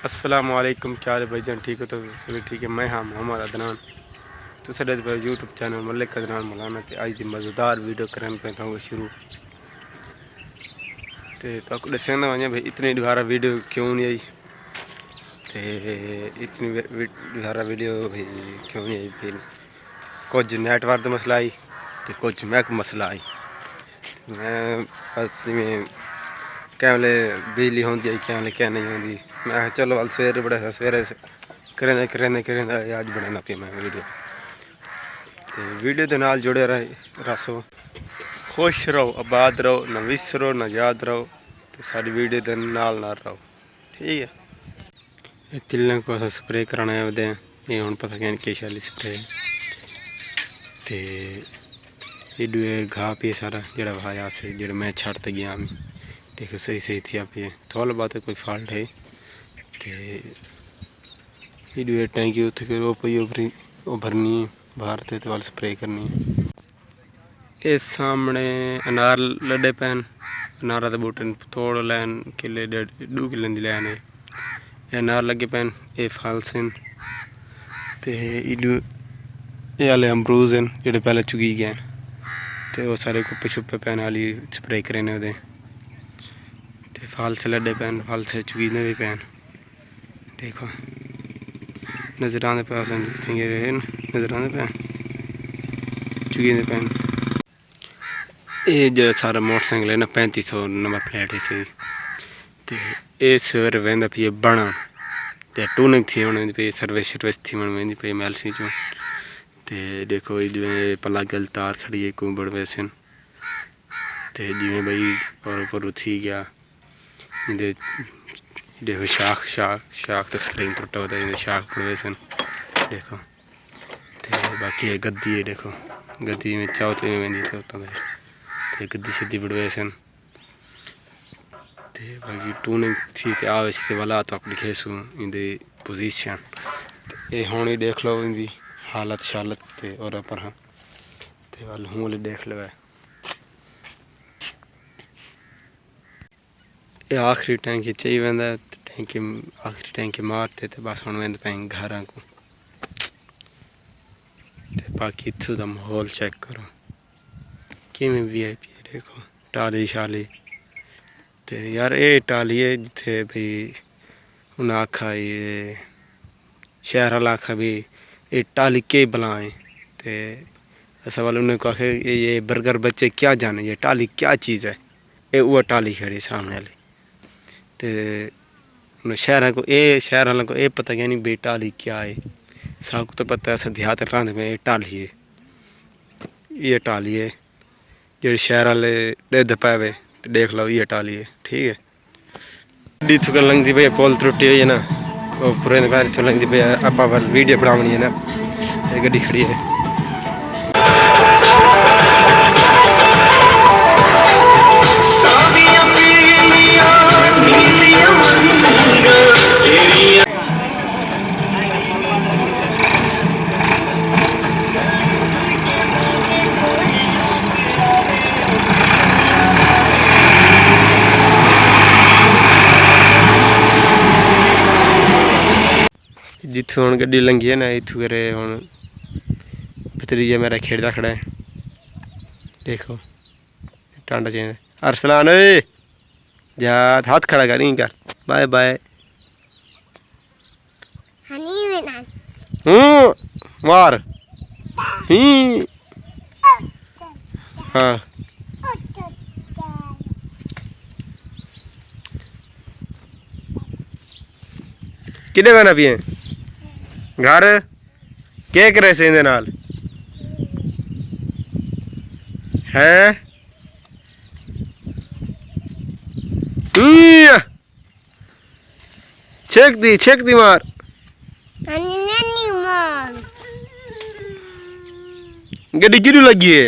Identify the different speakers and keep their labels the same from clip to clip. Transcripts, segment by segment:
Speaker 1: अस्सलाम वालेकुम, क्या हाल है भाईजान? ठीक हो तो सभी ठीक है। मैं हाँ मोहम्मद अदनान तो साढ़े यूट्यूब चैनल मलिक अदनान मौलाना ते अज दी मज़ेदार वीडियो करन पे था शुरू तो आपको दसेंदा वहाँ भाई इतनी दोबारा वीडियो क्यों नहीं आई तो इतनी दोबारा वीडियो भाई क्यों नहीं आई फिर कुछ नेटवर्क का मसला आई तो कुछ मैक मसला आई। मैं बस में क्या वाले बिजली होती है क्या वाले क्या नहीं होती। मैं चलो वाल सवेरे बड़ा सवेरे करें आज बनाना पे मैं वीडियो के नाल जुड़े रहो, खुश रहो, आबाद रहो, ना विसरो ना याद रहो तो सारी वीडियो के नाल रहो, ठीक है। ये तिल्ले को स्प्रे कराना है ये हूँ पता क्या कि शाली स्प्रे तो ये घा पे सारा जड़ा भाया से जड़ा मैं छड़ते गया देखो सही सही थी आप ये थोड़ा बात है कोई फॉल्ट है तो ये टैंकी उत्थे फिर वो भरनी बाहर थे तो वाल स्प्रे करनी है। इस सामने अनार लड़े पैन अनारा के बूटे थोड़ा लैन किले 2 किले की लैन है अनार लगे पैन ये फल सन तो ये आले अमरूद हैं जोड़े पहले चुगी गए तो वो सारे कुप्पे छुप्पे पैन वाली स्प्रे करें वो तो फल से लड़े पैन फल से चुगीने भी पैन देखो नज़र आने पे नज़र आने पैन चुगीने पैन ये जो सारा मोटरसाइकिल है ना 3500 नंबर प्लेट है सी तो ये सवेरे वह पे बना तो टूनिंग थी वही पे सर्विस थी वही पे एमएलसी चो तो देखो ये पला गल तार खड़ी है कुंबड़ वैसन तो जिमें भाई और ऊपर थी गया देखो शाख तो स्प्रिंग टुटा होता है शाख पड़े सन देखो तो बाकी है गद्दी है देखो गद्दी में चावते में वही होता है तो गद्दी सीधी बढ़वे सन तो बाकी टूनिंग थी तो आवे से वाला तो आप लिखे सो इन पोजीशन ये हूँ ही देख लो इनकी हालत शालत और पर हाँ तो वाल हूँ वाले देख लो ये आखिरी टैंकी चाहिए वह टैंकी आखिरी टैंकी मारते तो बस हम वेंद पे घर को तो बाकी इतों का माहौल चेक करो कि VIP देखो टाली शाली तो यार ये टाली है जिथे भाई उन्हें आखा ये शहर वाला आखा भी ये टाली के बुलाएं तो ऐसा वाले उन्हें कहा ये बर्गर बच्चे क्या जाने ये टाली क्या चीज़ है ये वो टाली खड़ी सामने वाली तो शहर को शहर वालों को ये पता क्या नहीं भाई टाली क्या है सबको तो पता है देहात रांध में ये टाली है जो शहर वाले दे पावे तो देख लो ये टाली है, ठीक है। गड्डी थुक लंघती भाई पोल त्रुटी हुई है ना वो पूरे पैर चो लंघती भाई आप वीडियो बनानी है ना ये गड्डी खड़ी है। जिथों हम गड्डी लंघी है ना इतों करे हम भतीजा मेरा खेड़ता खड़ा है देखो टांडा चेंज अरसलान जा हाथ खड़ा कर बाय बाय मार हाँ किने बना पिए घर के करे से इंदे नाल हैं छेक दी मार गड्डी किदू लगी है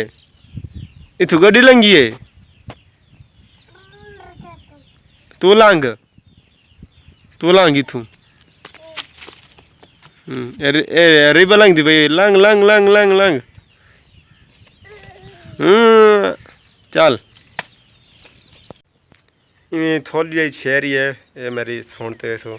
Speaker 1: इथू गड्डी लंगी है तू लांग इथू रिबा लंघ दी भाई लंघ चल थोड़ी जी शहरी है ये मेरी सुनते सो